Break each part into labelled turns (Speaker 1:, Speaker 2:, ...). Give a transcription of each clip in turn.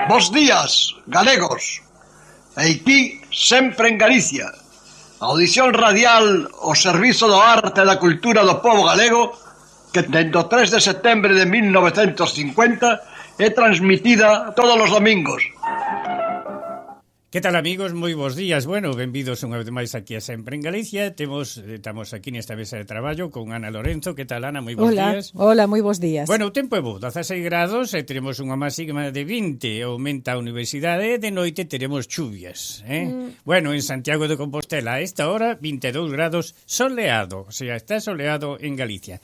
Speaker 1: Bos días, galegos. Aquí, sempre en Galicia. Audición radial ao servizo do arte e da cultura do povo galego que dende o 3 de setembro de 1950 é transmitida todos os domingos.
Speaker 2: Que tal, amigos? Moi bons días. Bueno, benvidos unha vez máis aquí a Sempre en Galicia. Estamos aquí nesta mesa de traballo con Ana Lorenzo. Que tal, Ana? Moi bons días.
Speaker 3: Hola, moi bons días.
Speaker 2: Bueno, o tempo é bo, 16 grados e teremos unha máxima de 20. Aumenta a universidade e de noite teremos chuvias. Bueno, en Santiago de Compostela a esta hora 22 grados soleado. O sea, está soleado en Galicia.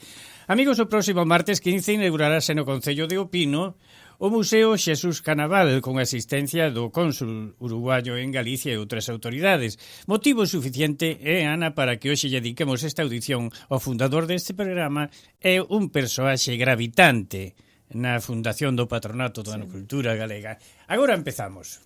Speaker 2: Amigos, o próximo martes 15 inaugurarase no Concello de Opino o Museo Xesús Canaval, con asistencia do cónsul uruguayo en Galicia e outras autoridades. Motivo suficiente, Ana, para que hoxe lle dediquemos esta audición ao fundador deste programa, é un persoaxe gravitante na fundación do Patronato da Cultura Galega. Agora empezamos.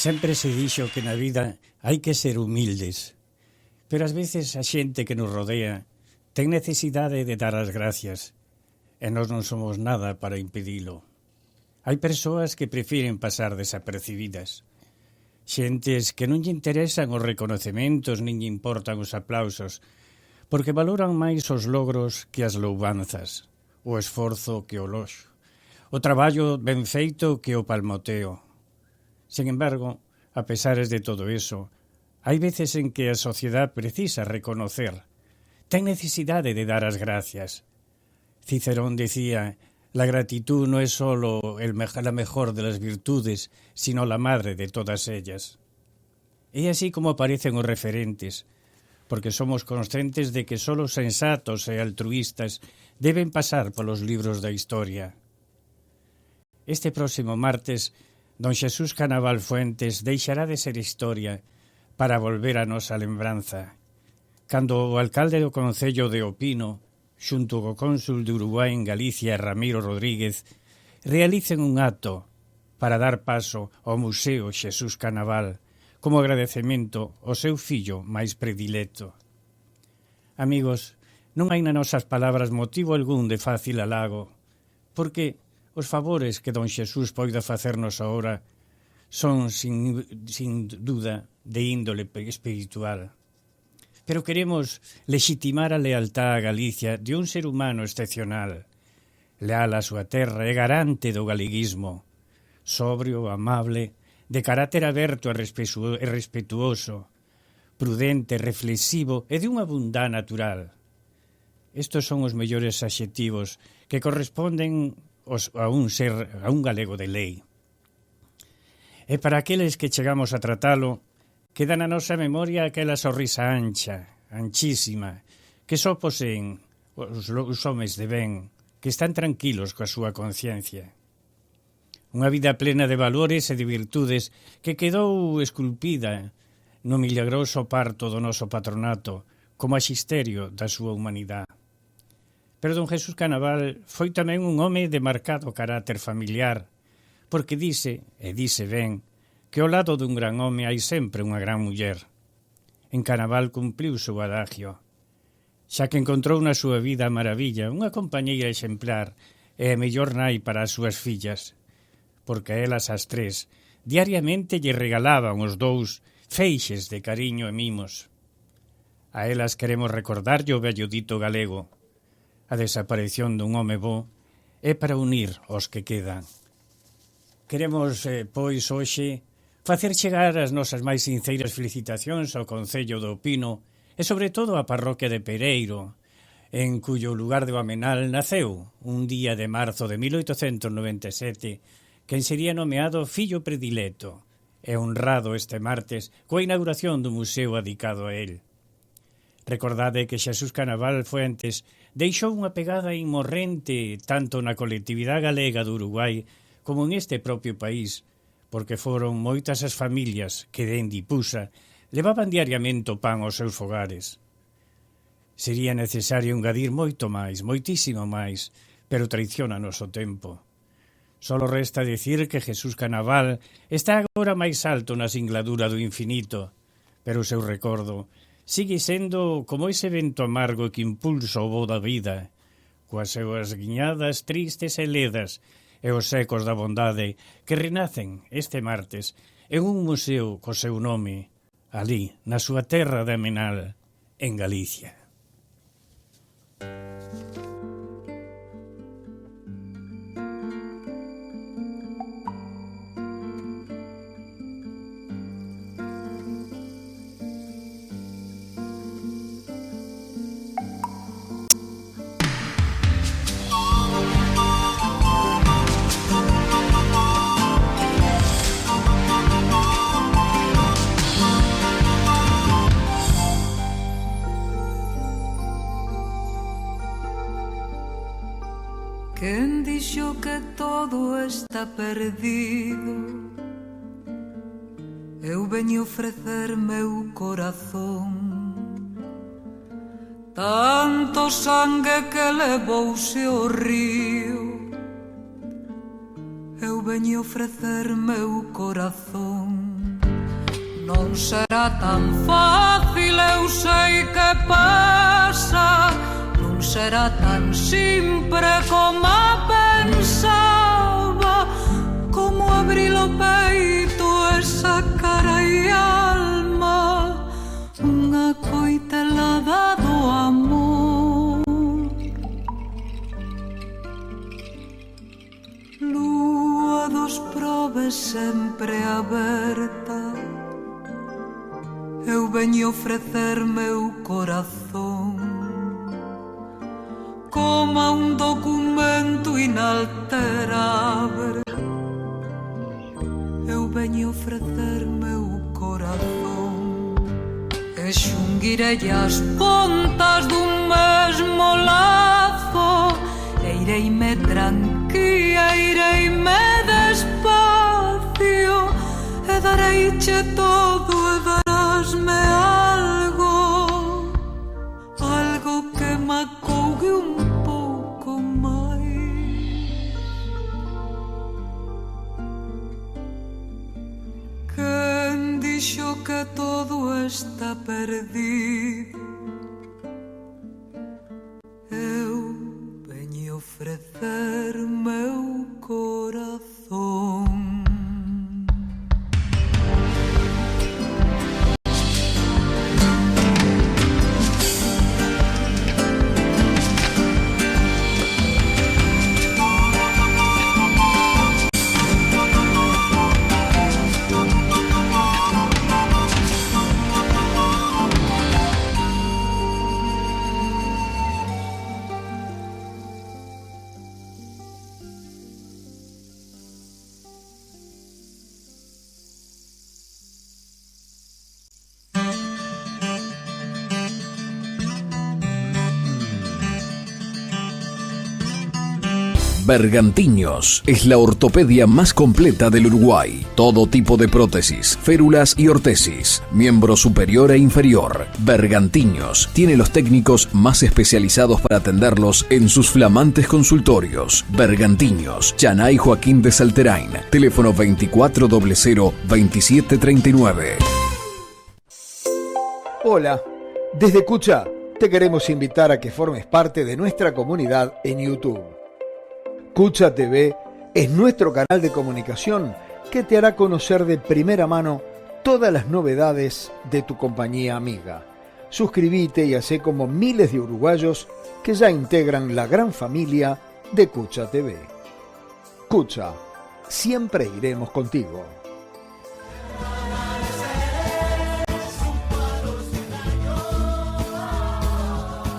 Speaker 2: Sempre se dixo que na vida hai que ser humildes, pero ás veces a xente que nos rodea ten necesidade de dar as gracias e nós non somos nada para impedilo. Hai persoas que prefiren pasar desapercibidas, xentes que non lle interesan os reconocementos nin lle importan os aplausos, porque valoran máis os logros que as louvanzas, o esforzo que o loxo, o traballo ben feito que o palmoteo. Sin embargo, a pesares de todo eso, hai veces en que a sociedade precisa reconocer, ten necesidade de dar as gracias. Cicerón decía, la gratitud no es solo la mejor de las virtudes, sino la madre de todas ellas. E así como aparecen os referentes, porque somos conscientes de que só os sensatos e altruístas deben pasar polos libros da historia. Este próximo martes, don Xesús Canaval Fuentes deixará de ser historia para volver a nosa lembranza, cando o alcalde do Concello de Opino, xunto co cónsul de Uruguai en Galicia, Ramiro Rodríguez, realicen un acto para dar paso ao Museo Xesús Canaval como agradecemento ao seu fillo máis predilecto. Amigos, non hai nas nosas palabras motivo algún de fácil halago, porque os favores que don Xesús poida facernos agora son sin duda de índole espiritual. Pero queremos legitimar a lealtad a Galicia de un ser humano excepcional, leal a súa terra e garante do galeguismo, sobrio, amable, de carácter aberto e respetuoso, prudente, reflexivo e de unha bondad natural. Estos son os mellores adxetivos que corresponden a un galego de lei. E para aqueles que chegamos a tratalo, queda na nosa memoria aquela sorrisa anchísima, que só poseen os homes de ben, que están tranquilos coa súa conciencia. Unha vida plena de valores e de virtudes que quedou esculpida no milagroso parto do noso patronato como axisterio da súa humanidade. Pero don Xesús Canaval foi tamén un home de marcado carácter familiar, porque dice ben, que ao lado dun gran home hai sempre unha gran muller. En Canaval cumpliu o seu adagio, xa que encontrou na súa vida a maravilla, unha compañeira exemplar e a mellor nai para as súas fillas, porque a elas as tres diariamente lle regalaban os dous feixes de cariño e mimos. A elas queremos recordarlle o vello dito galego, a desaparición dun home bo é para unir os que quedan. Queremos, pois, hoxe, facer chegar as nosas máis sinceiras felicitacións ao Concello do Opino e, sobre todo, á parroquia de Pereiro, en cuyo lugar de Amenal naceu, un día de marzo de 1897, quen sería nomeado fillo predilecto e honrado este martes coa inauguración do museo dedicado a él. Recordade que Xesús Canaval Fuentes deixou unha pegada inmorrente tanto na colectividade galega do Uruguai como en este propio país, porque foron moitas as familias que dende Ipusa levaban diariamente o pan aos seus fogares. Sería necesario engadir moito máis, moitísimo máis, pero traiciona-nos o tempo. Solo resta dicir que Xesús Canaval está agora máis alto na singladura do infinito, pero o seu recordo sigue sendo como ese vento amargo que impulsa o voo da vida, coas súas guiñadas tristes e ledas e os ecos da bondade que renacen este martes en un museo co seu nome, ali, na súa terra de Amenal, en Galicia.
Speaker 3: Quen dixo que todo está perdido? Eu veño ofrecer meu corazón, tanto sangue que levouse o río. Eu veño ofrecer meu corazón. Non será tan fácil, eu sei que pasa, non será tan simple como pensaba, como abrir o peito e sacar a alma unha coitelada do amor. Lúa dos probes sempre aberta, eu veño ofrecer meu corazón como un documento inalterable. Eu veño ofrecer meu corazón e xunguirei as pontas dun mesmo lazo, e ireime tranquila, ireime despacio, e dareiche todo e darásme algo, algo que me acougue un pouco máis. Quen dixo que todo está perdido? Eu veño ofrecer meu corazón.
Speaker 4: Bergantiños es la ortopedia más completa del Uruguay. Todo tipo de prótesis, férulas y ortesis, miembro superior e inferior. Bergantiños tiene los técnicos más especializados para atenderlos en sus flamantes consultorios. Bergantiños, Chanay Joaquín de Salterain, teléfono 2400-2739.
Speaker 5: Hola, desde Cucha te queremos invitar a que formes parte de nuestra comunidad en YouTube. Cucha TV es nuestro canal de comunicación que te hará conocer de primera mano todas las novedades de tu compañía amiga. Suscríbete y hacé como miles de uruguayos que ya integran la gran familia de Cucha TV. Cucha, siempre iremos contigo.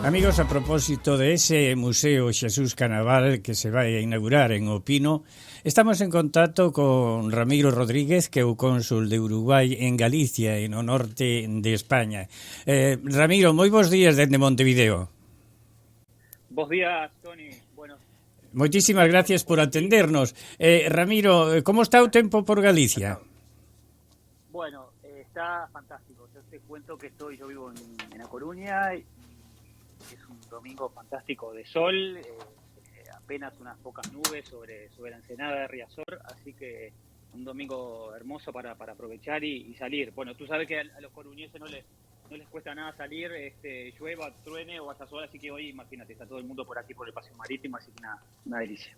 Speaker 2: Amigos, a propósito de ese Museo Xesús Canaval que se vai a inaugurar en O Pino, estamos en contacto con Ramiro Rodríguez, que é o cónsul de Uruguai en Galicia, e no norte de España. Ramiro, moi bons días dende Montevideo.
Speaker 6: Bos días, Toni. Bueno,
Speaker 2: moitísimas gracias por atendernos. Ramiro, como está o tempo por Galicia?
Speaker 6: Bueno, está fantástico. Yo te cuento que yo vivo en A Coruña y es un domingo fantástico de sol, apenas unas pocas nubes sobre la ensenada de Riazor, así que un domingo hermoso para aprovechar y salir. Bueno, tú sabes que a los coruñeses no les cuesta nada salir, llueva, truene o hasta sol, así que hoy, imagínate, está todo el mundo por aquí por el paseo marítimo, así que una delicia.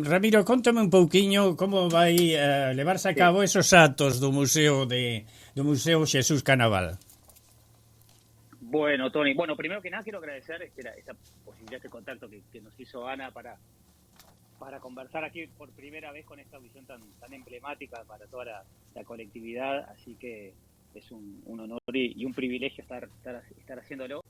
Speaker 2: Ramiro, contame un pouquiño como vai levarse a cabo esos actos do Museo Xesús Canaval.
Speaker 6: Bueno, Toni, primero que nada quiero agradecer esta posibilidad, este contacto que nos hizo Ana para conversar aquí por primera vez con esta audición tan emblemática para toda la colectividad, así que es un honor y un privilegio estar haciéndolo.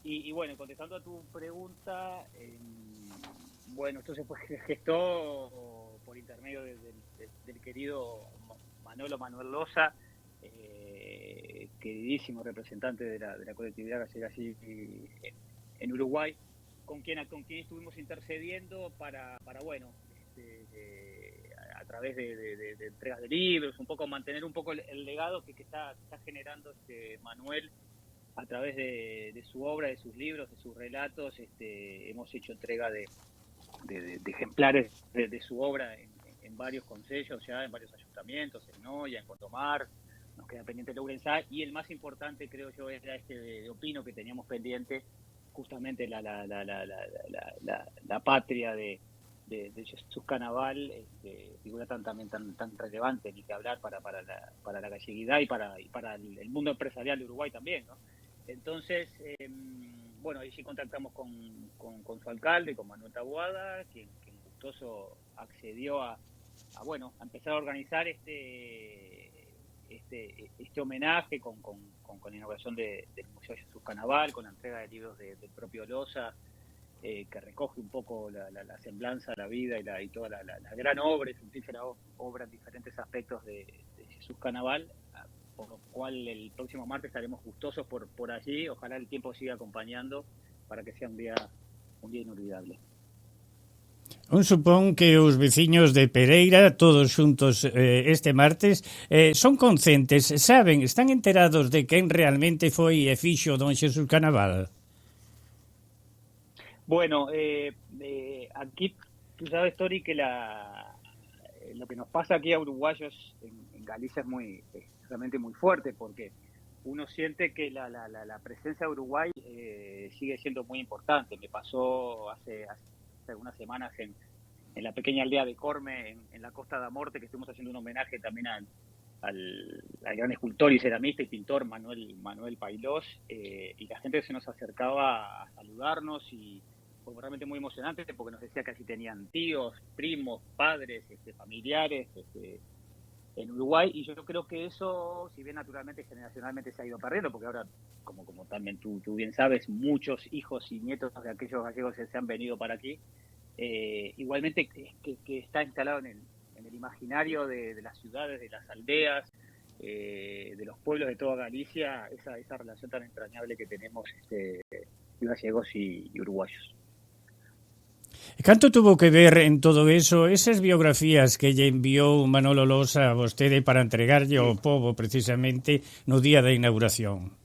Speaker 6: Y bueno, contestando a tu pregunta, esto se gestó por intermedio del querido Manuel Loza, queridísimo representante de la colectividad gallega allí en Uruguay, con quien estuvimos intercediendo para a través de entregas de libros, un poco mantener un poco el legado que está generando Manuel a través de su obra, de sus libros, de sus relatos. Hemos hecho entrega de ejemplares de su obra en varios consejos, ya en varios ayuntamientos, en Noya, en Condomar. Nos queda pendiente Lourenzá, y el más importante, creo yo, era de Opino, que teníamos pendiente, justamente la patria de de Jesús Canaval, figura también tan relevante, ni que hablar para la galleguidad y para el mundo empresarial de Uruguay también, ¿no? Entonces, bueno, ahí sí contactamos con su alcalde, con Manuel Taboada, quien gustoso accedió a empezar a organizar este homenaje con la inauguración del Museo Jesús Canaval, con la entrega de libros del propio Loza, que recoge un poco la semblanza, la vida y toda la gran obra, fructífera obra en diferentes aspectos de Jesús Canaval, por lo cual el próximo martes estaremos gustosos por allí. Ojalá el tiempo siga acompañando para que sea un día inolvidable.
Speaker 2: Supón que os veciños de Pereira, todos xuntos este martes, son conscientes, saben, están enterados de quen realmente foi e fixo don Jesús Canaval?
Speaker 6: Bueno, aquí tú sabes, Tori, que lo que nos pasa aquí a uruguayos en Galicia es realmente muy fuerte, porque uno siente que la presencia de Uruguay sigue siendo muy importante. Me pasó hace algunas semanas en la pequeña aldea de Corme, en la Costa da Morte, que estuvimos haciendo un homenaje también al gran escultor y ceramista y pintor Manuel Pailós, y la gente se nos acercaba a saludarnos y fue realmente muy emocionante porque nos decía que así tenían tíos, primos, padres, familiares en Uruguay, y yo creo que eso, si bien naturalmente generacionalmente se ha ido perdiendo, porque ahora, como también tú bien sabes, muchos hijos y nietos de aquellos gallegos se han venido para aquí, igualmente que está instalado en el imaginario de las ciudades, de las aldeas, de los pueblos de toda Galicia, esa relación tan entrañable que tenemos gallegos y uruguayos.
Speaker 2: Canto tuvo que ver en todo eso esas biografías que lle enviou Manolo Loza a vostede para entregarlle ao povo precisamente no día da inauguración?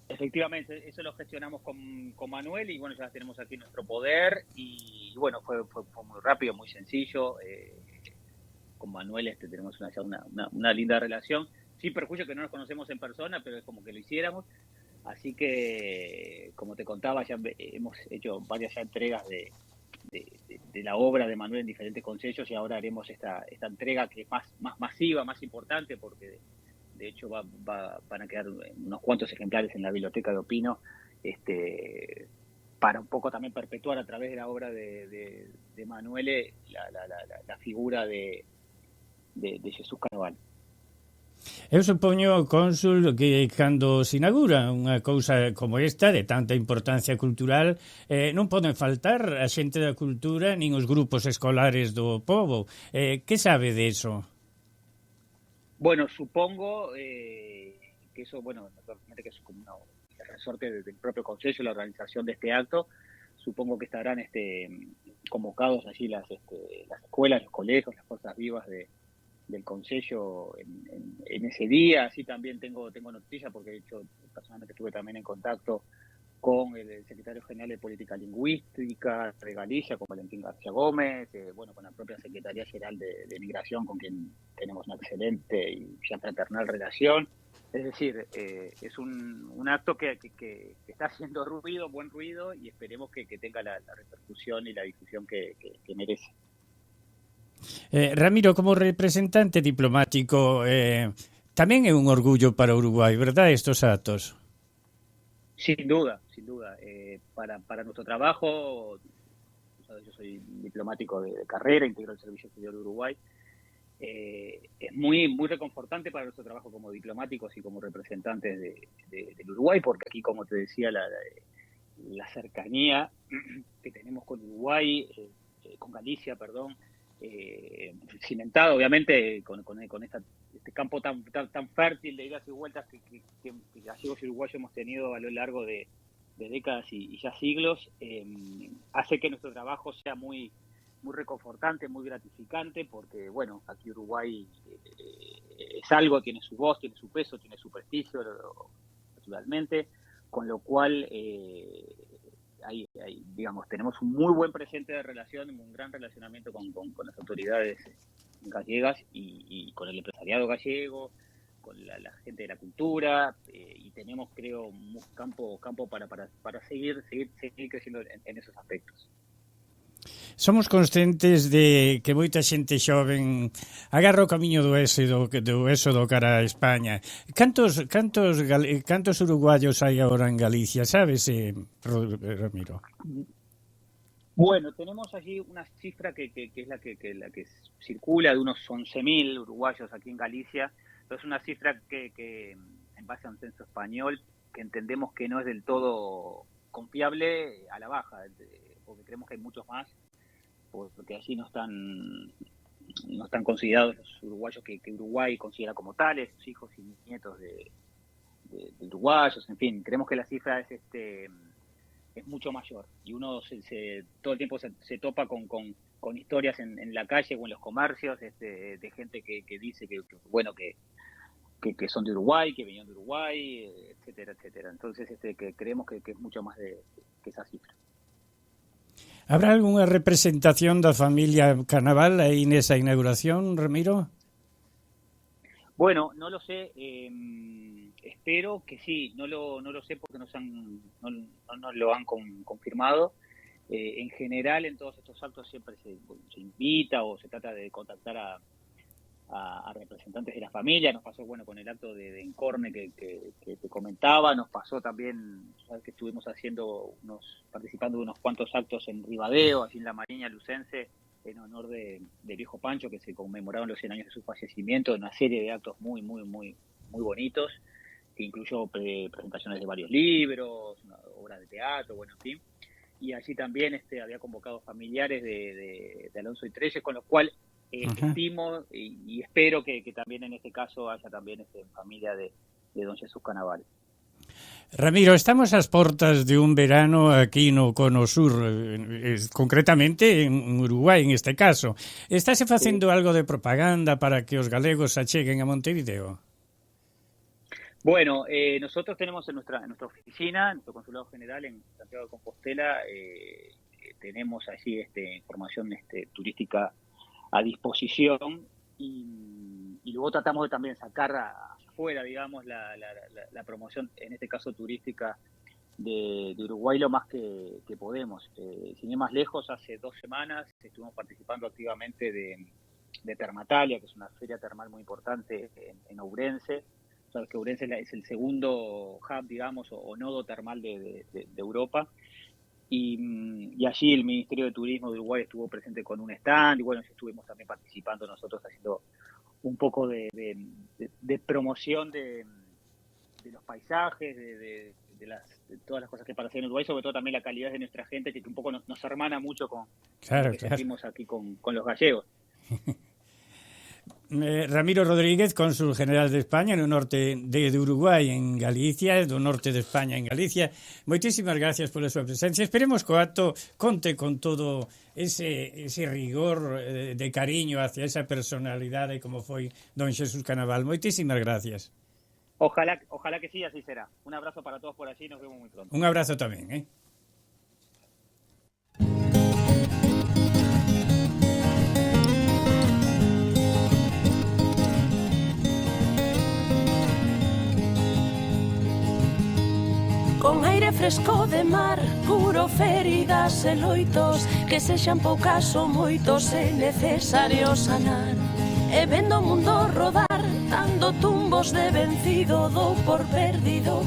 Speaker 6: Efectivamente, eso lo gestionamos con Manuel y bueno, ya las tenemos aquí en nuestro poder y bueno, fue muy rápido, muy sencillo. Con Manuel tenemos una linda relación, sin perjuicio que no nos conocemos en persona, pero es como que lo hiciéramos. Así que, como te contaba, ya hemos hecho varias entregas de la obra de Manuel en diferentes consejos y ahora haremos esta entrega que es más masiva, más importante, porque de hecho van a quedar unos cuantos ejemplares en la biblioteca de Opino, para un poco también perpetuar a través de la obra de Manuel la figura de Jesús Canaval.
Speaker 2: Eu supoño, cónsul, que cando se inaugura unha cousa como esta, de tanta importancia cultural, non poden faltar a xente da cultura nin os grupos escolares do povo. Que sabe de eso?
Speaker 6: Bueno, supongo que eso, naturalmente que es como el resorte del propio Consejo, la organización de este acto. Supongo que estarán convocados allí las escuelas, los colegios, las fuerzas vivas del Consejo en ese día. Así también tengo noticias porque de hecho personalmente estuve también en contacto con el secretario general de Política Lingüística de Galicia, con Valentín García Gómez, con la propia Secretaría General de Migración, con quien tenemos una excelente y ya fraternal relación. Es decir, es un acto que está haciendo buen ruido, y esperemos que tenga la repercusión y la difusión que merece.
Speaker 2: Ramiro, como representante diplomático, tamén é un orgullo para Uruguai, verdad, estos actos?
Speaker 6: Sin duda. Para nuestro trabajo, yo soy diplomático de carrera, integro el Servicio Exterior de Uruguay. Es muy reconfortante para nuestro trabajo como diplomáticos y como representantes del Uruguay, porque aquí, como te decía, la cercanía que tenemos con Uruguay, con Galicia, cimentado obviamente con este campo tan fértil de idas y vueltas que gallegos y uruguayos hemos tenido a lo largo de décadas y ya siglos, hace que nuestro trabajo sea muy reconfortante, muy gratificante, porque bueno, aquí Uruguay es algo, tiene su voz, tiene su peso, tiene su prestigio, naturalmente, con lo cual digamos, tenemos un muy buen presente de relación, un gran relacionamiento con las autoridades gallegas y con el empresariado gallego, con la gente de la cultura, y tenemos, creo, un campo para seguir creciendo en esos aspectos.
Speaker 2: somos conscientes de que moita xente xoven agarra o camiño do éxodo cara a España. Cantos uruguayos hai agora en Galicia, sabes, Ramiro?
Speaker 6: Bueno, tenemos allí una cifra que es la que circula de unos 11.000 uruguayos aquí en Galicia. Es una cifra que en base a un censo español, que entendemos que no es del todo confiable, a la baja, porque creemos que hay muchos más, porque allí no están considerados los uruguayos que Uruguay considera como tales, sus hijos y nietos de uruguayos, en fin, creemos que la cifra es mucho mayor, y uno todo el tiempo se topa con historias en la calle o en los comercios de gente que dice que son de Uruguay, que venían de Uruguay, etcétera, etcétera. Entonces, que creemos que es mucho más que esa cifra.
Speaker 2: ¿Habrá alguna representación da familia Canaval aí nesa inauguración, Ramiro?
Speaker 6: Bueno, no lo sé. Espero que sí. No lo sé porque no nos lo han confirmado. En general, en todos estos actos siempre se invita o se trata de contactar a representantes de la familia. Nos pasó con el acto de Encorne que te comentaba, nos pasó también, sabes que estuvimos participando de unos cuantos actos en Ribadeo, allí en la Mariña Lucense, en honor del viejo Pancho, que se conmemoraron los 100 años de su fallecimiento, una serie de actos muy, muy, muy, muy bonitos, que incluyó presentaciones de varios libros, obras de teatro, en fin. Y allí también había convocado familiares de Alonso y Treyes, con los cuales estimo y espero que también en este caso haya también familia de don Jesús Canaval.
Speaker 2: Ramiro, estamos ás portas de un verano aquí no Cono Sur, concretamente en Uruguai, en este caso. Estáse facendo algo de propaganda para que os galegos acheguen a Montevideo?
Speaker 6: Bueno, nosotros tenemos en nuestra oficina, en nuestro consulado general en Santiago de Compostela, tenemos allí información turística a disposición y luego tratamos de también sacar afuera, digamos, la promoción, en este caso turística, de Uruguay lo más que podemos. Sin ir más lejos, hace 2 semanas estuvimos participando activamente de Termatalia, que es una feria termal muy importante en Ourense. Sabes que Ourense es el segundo hub, digamos, o nodo termal de Europa. Y allí el Ministerio de Turismo de Uruguay estuvo presente con un stand, y estuvimos también participando nosotros haciendo un poco de promoción de los paisajes, de todas las cosas que pasan en Uruguay, sobre todo también la calidad de nuestra gente, que un poco nos hermana mucho con lo que sentimos aquí con los gallegos.
Speaker 2: Ramiro Rodríguez, cónsul general de España no norte de Uruguai en Galicia, do norte de España en Galicia. Moitísimas gracias pola súa presencia. Esperemos que o acto conte con todo ese rigor de cariño hacia esa personalidade como foi don Jesús Canaval. Moitísimas gracias.
Speaker 6: Ojalá que sí, así será. Un abrazo para todos por allí, nos vemos muy pronto.
Speaker 2: Un abrazo tamén,
Speaker 7: Con aire fresco de mar, curo feridas e loitos, que sexan poucas ou moitos é necesario sanar. E vendo o mundo rodar, dando tumbos de vencido, dou por perdido,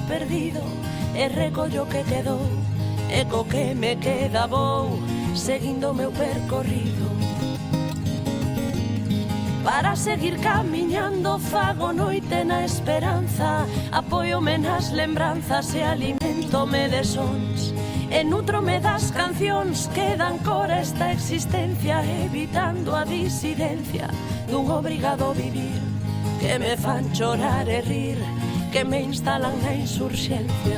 Speaker 7: e recollo que quedou, e co que me queda vou, seguindo o meu percorrido. Para seguir camiñando fago noite na esperanza, apóiome nas lembranzas e alimentome de sons, e nutrome das cancións que dan cor a esta existencia, evitando a disidencia dun obrigado vivir, que me fan chorar e rir, que me instalan na insurxencia.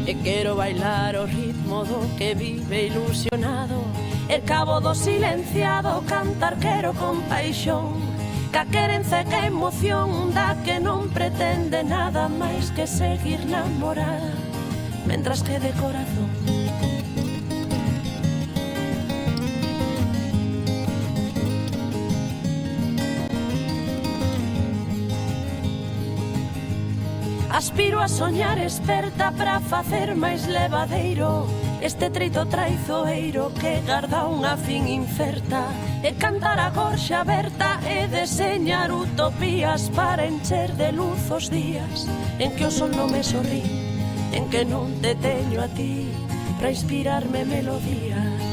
Speaker 7: E quero bailar o ritmo do que vive ilusionado, e cabo do silenciado cantar quero con paixón, ca querenza e ca emoción da que non pretende nada máis que seguir namorada, mentras que de corazón. Aspiro a soñar experta para facer máis levadeiro este treito traizoeiro que garda unha fin incerta, e cantar a gorxa aberta e deseñar utopías para encher de luz os días en que o sol non me sorrí, en que non te teño a ti para inspirarme melodías.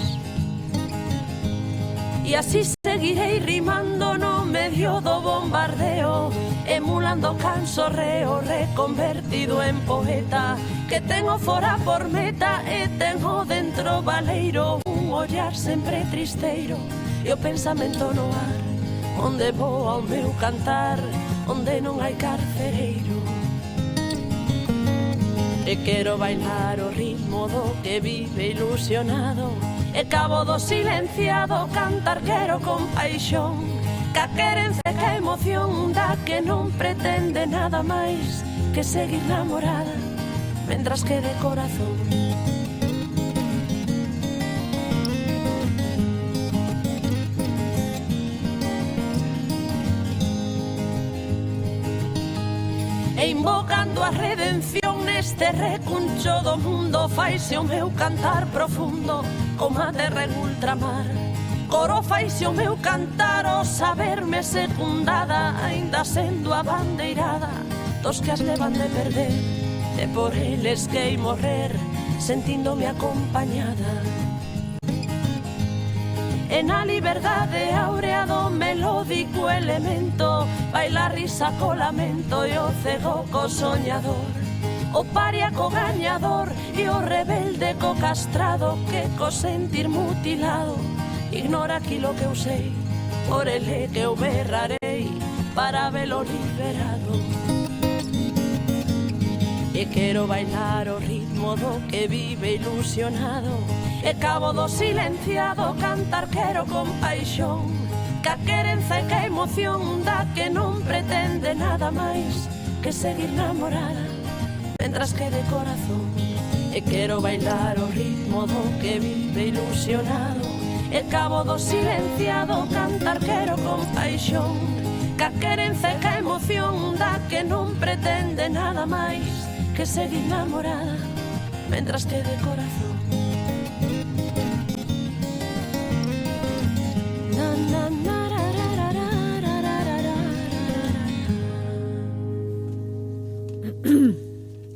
Speaker 7: E así seguirei rimando no medio do bombardeo, emulando cansorreo reconvertido en poeta, que tengo fora por meta e tengo dentro baleiro un ollar sempre tristeiro e o pensamento no ar, onde voa o meu cantar, onde non hai carcereiro. E quero bailar o ritmo do que vive ilusionado, e cabo do silenciado cantar quero con paixón, ca querenza e ca emoción da que non pretende nada máis que seguir namorada, mentras que de corazón. E invocando a redención neste recuncho do mundo, faise o meu cantar profundo como a terra en ultramar. Coro faise o meu cantar o saberme secundada, aínda sendo a bandeirada dos que as levan de perder, e por eles que morrer sentíndome acompañada. E na liberdade áurea do melódico elemento, baila risa co lamento e o cego co soñador, o paria co gañador e o rebelde co castrado, que co sentir mutilado ignora aquilo que eu sei, por ele que eu berrarei para velo liberado. E quero bailar o ritmo do que vive ilusionado, e cabo do silenciado cantar quero con paixón, ca querenza e ca emoción da que non pretende nada máis que seguir namorada, mentras que de corazón. E quero bailar o ritmo do que vive ilusionado, e cabo do silenciado cantar quero con paixón, ca querenza e ca emoción da que non pretende nada máis que seguir namorada, mentras que de corazón.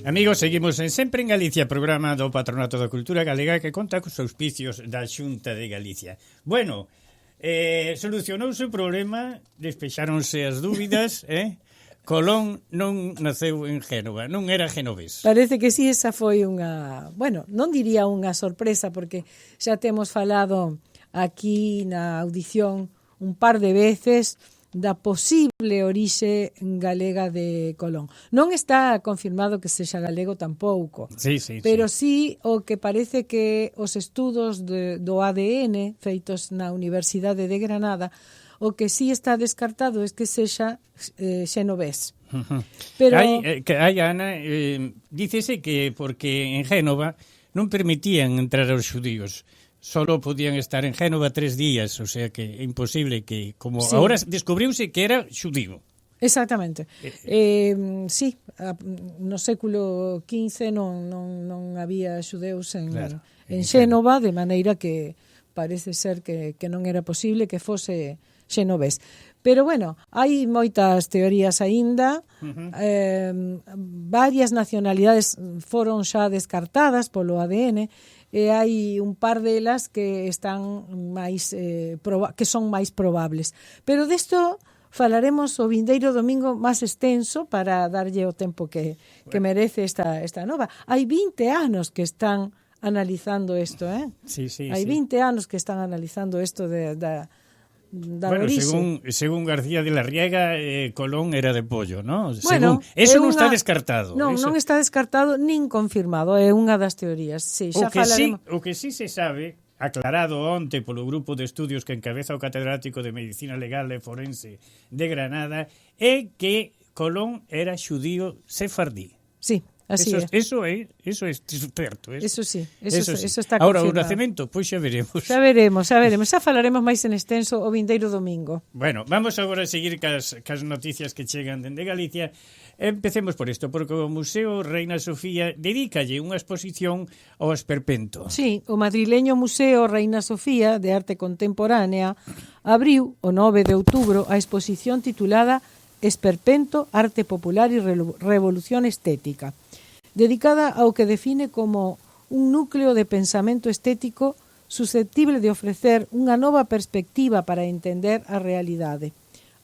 Speaker 2: Amigos, seguimos en Sempre en Galicia, programa do Patronato da Cultura Galega que conta cos auspicios da Xunta de Galicia. Bueno, solucionouse o problema, despexáronse as dúbidas, Colón non naceu en Génova, non era genovés.
Speaker 8: Parece que sí, esa foi unha, bueno, non diría unha sorpresa, porque xa temos falado aquí na audición un par de veces da posible orixe galega de Colón. Non está confirmado que sexa galego tampouco,
Speaker 2: sí,
Speaker 8: pero sí o que parece que os estudos do ADN feitos na Universidade de Granada, o que sí está descartado é que sexa xenovés.
Speaker 2: Pero hai Ana, dícese que porque en Génova non permitían entrar aos xudíos, solo podían estar en Génova 3 días, o sea que é imposible que, como sí. Agora descubriuse que era xudío.
Speaker 8: Exactamente. Sí, no século XV non había xudeus en Xénova, de maneira que parece ser que non era posible que fose xenovés. Pero bueno, hai moitas teorías aínda, varias nacionalidades foron xa descartadas polo ADN, e hai un par delas que están máis que son máis probables. Pero desto falaremos o vindeiro domingo máis extenso para darlle o tempo que merece esta nova. Hai 20 anos que están analizando isto,
Speaker 2: Sí,
Speaker 8: hai 20 anos que están analizando isto da
Speaker 2: bueno,
Speaker 8: orixe.
Speaker 2: según García de la Riega, Colón era de Pollo, ¿no?
Speaker 8: Bueno,
Speaker 2: eso non está descartado.
Speaker 8: Non está descartado nin confirmado, é unha das teorías. Sí, xa falaremos.
Speaker 2: O que sí se sabe, aclarado onte polo grupo de estudios que encabeza o catedrático de Medicina Legal e Forense de Granada, é que Colón era xudío sefardí.
Speaker 8: Sí, Así é.
Speaker 2: Eso é certo.
Speaker 8: Eso sí,
Speaker 2: sí.
Speaker 8: eso está
Speaker 2: Ahora o
Speaker 8: confirmado.
Speaker 2: nacemento, pois xa veremos.
Speaker 8: Xa veremos. Xa falaremos máis en extenso o vindeiro domingo.
Speaker 2: Bueno, vamos agora a seguir cas noticias que chegan dende Galicia. Empecemos por isto, porque o Museo Reina Sofía dedícalle unha exposición ao esperpento.
Speaker 8: Sí, o madrileño Museo Reina Sofía de Arte Contemporánea abriu o 9 de outubro a exposición titulada Esperpento, Arte Popular e Revolución Estética, dedicada ao que define como un núcleo de pensamento estético susceptible de ofrecer unha nova perspectiva para entender a realidade.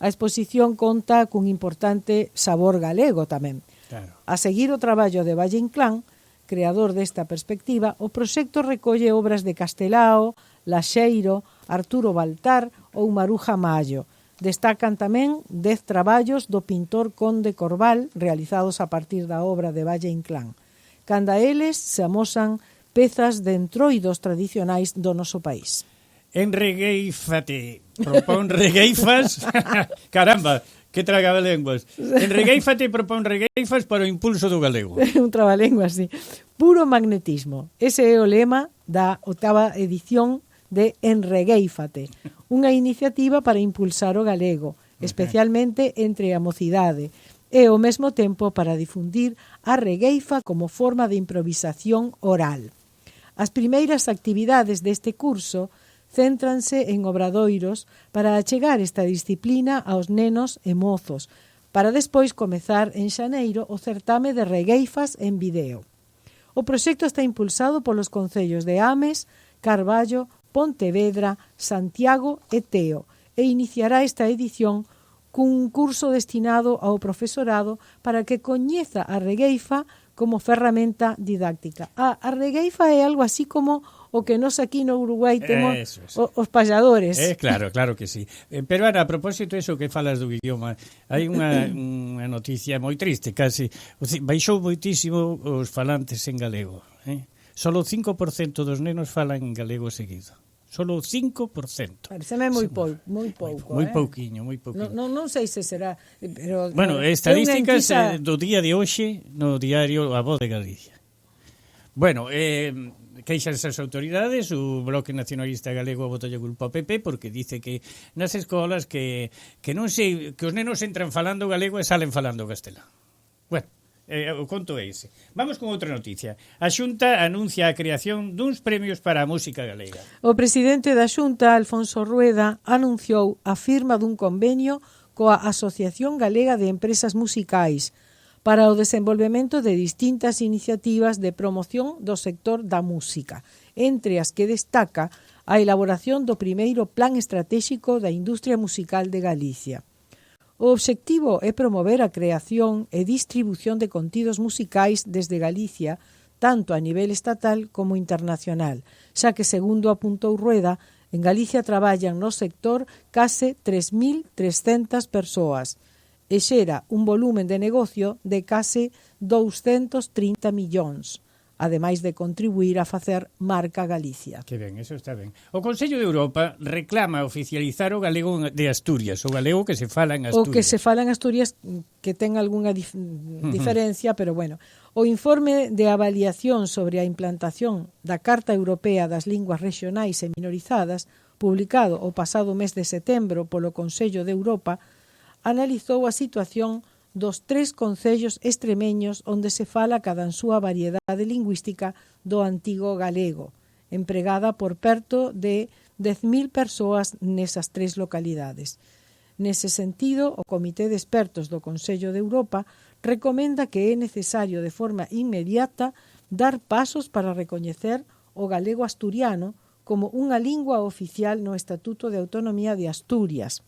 Speaker 8: A exposición conta cun importante sabor galego tamén.
Speaker 2: Claro.
Speaker 8: A seguir o traballo de Valle Inclán, creador desta perspectiva, o proxecto recolle obras de Castelao, Laxeiro, Arturo Baltar ou Maruja Mallo. Destacan tamén 10 traballos do pintor Conde Corbal realizados a partir da obra de Valle Inclán. Canda eles se amosan pezas de entroidos tradicionais do noso país.
Speaker 2: Enregueífate, propón regueifas. Caramba, que tragalenguas. Enregueífate, propón regueifas para o impulso do galego.
Speaker 8: Un trabalenguas, sí. Puro magnetismo. Ese é o lema da 8ª edición de Enregueífate, unha iniciativa para impulsar o galego, especialmente entre a mocidade, e ao mesmo tempo para difundir a regueifa como forma de improvisación oral. As primeiras actividades deste curso céntranse en obradoiros para achegar esta disciplina aos nenos e mozos, para despois comezar en xaneiro o certame de regueifas en video. O proxecto está impulsado polos concellos de Ames, Carballo, Pontevedra, Santiago e Teo e iniciará esta edición cun curso destinado ao profesorado para que coñeza a regueifa como ferramenta didáctica. A regueifa é algo así como o que nos aquí no Uruguai temos os payadores.
Speaker 2: Claro que sí. Pero Ana, a propósito eso que falas do idioma, hai unha noticia moi triste, casi. Baixou moitísimo os falantes en galego. Solo 5% dos nenos falan en galego seguido. Solo 5%.
Speaker 8: Pareceme moi pouco.
Speaker 2: Moi pouquiño.
Speaker 8: Non sei se será, pero
Speaker 2: bueno, estadísticas do día de hoxe no diario A Voz de Galicia. Bueno, queixanse as autoridades, o Bloque Nacionalista Galego botalle culpa ao PP porque dice que nas escolas que non sei, que os nenos entran falando galego e salen falando castelán. Bueno, o conto é ese. Vamos con outra noticia. A Xunta anuncia a creación duns premios para a música galega.
Speaker 8: O presidente da Xunta, Alfonso Rueda, anunciou a firma dun convenio coa Asociación Galega de Empresas Musicais para o desenvolvemento de distintas iniciativas de promoción do sector da música, entre as que destaca a elaboración do primeiro Plan Estratéxico da Industria Musical de Galicia. O obxectivo é promover a creación e distribución de contidos musicais desde Galicia, tanto a nivel estatal como internacional, xa que, segundo apuntou Rueda, en Galicia traballan no sector case 3.300 persoas, e xera un volumen de negocio de case 230 millóns, ademais de contribuir a facer marca Galicia.
Speaker 2: Que ben, eso está ben. O Consello de Europa reclama oficializar o galego de Asturias, o galego que se fala en Asturias.
Speaker 8: O que se fala en Asturias que ten algunha diferencia, pero bueno. O informe de avaliación sobre a implantación da Carta Europea das Linguas Regionais e Minorizadas, publicado o pasado mes de setembro polo Consello de Europa, analizou a situación dos 3 concellos extremeños onde se fala cada en súa variedade lingüística do antigo galego, empregada por perto de 10.000 persoas nesas 3 localidades. Nese sentido, o Comité de Expertos do Consello de Europa recomenda que é necesario de forma inmediata dar pasos para recoñecer o galego asturiano como unha lingua oficial no Estatuto de Autonomía de Asturias.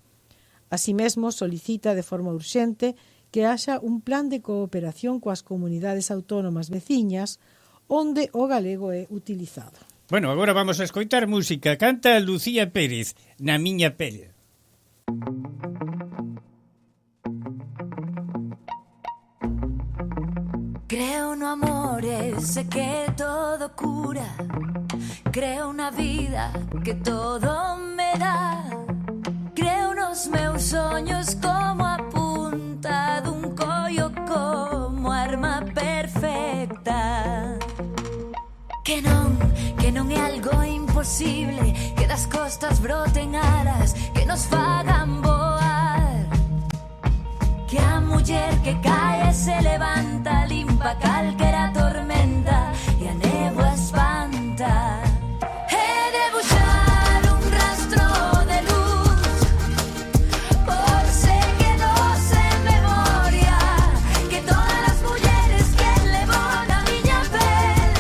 Speaker 8: Así mesmo, solicita de forma urxente que haxa un plan de cooperación coas comunidades autónomas veciñas onde o galego é utilizado.
Speaker 2: Bueno, agora vamos a escoitar música. Canta Lucía Pérez, Na miña pel.
Speaker 3: Creo no amor ese que todo cura, creo na vida que todo me dá, creo nos meus soños como a punta dun collo como arma perfecta. que non é algo imposible, que das costas broten alas que nos fagan voar, que a muller que cae se levanta, limpa calquera tormenta e a néboa espanta. E debuxar un rastro de luz por se quedou sen memoria, que todas as mulleres que levou na miña pel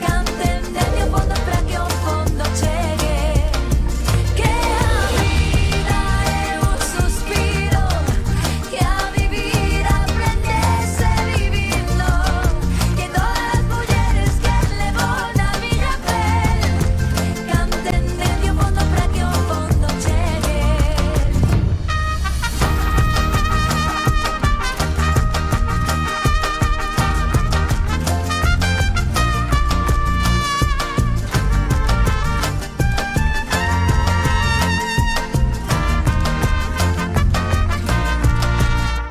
Speaker 3: canten desde o fondo para que o fondo chegue, que a vida é un suspiro, que a vivir aprendese vivindo, que todas as mulleres que levou na miña pel canten desde o fondo para que o fondo chegue.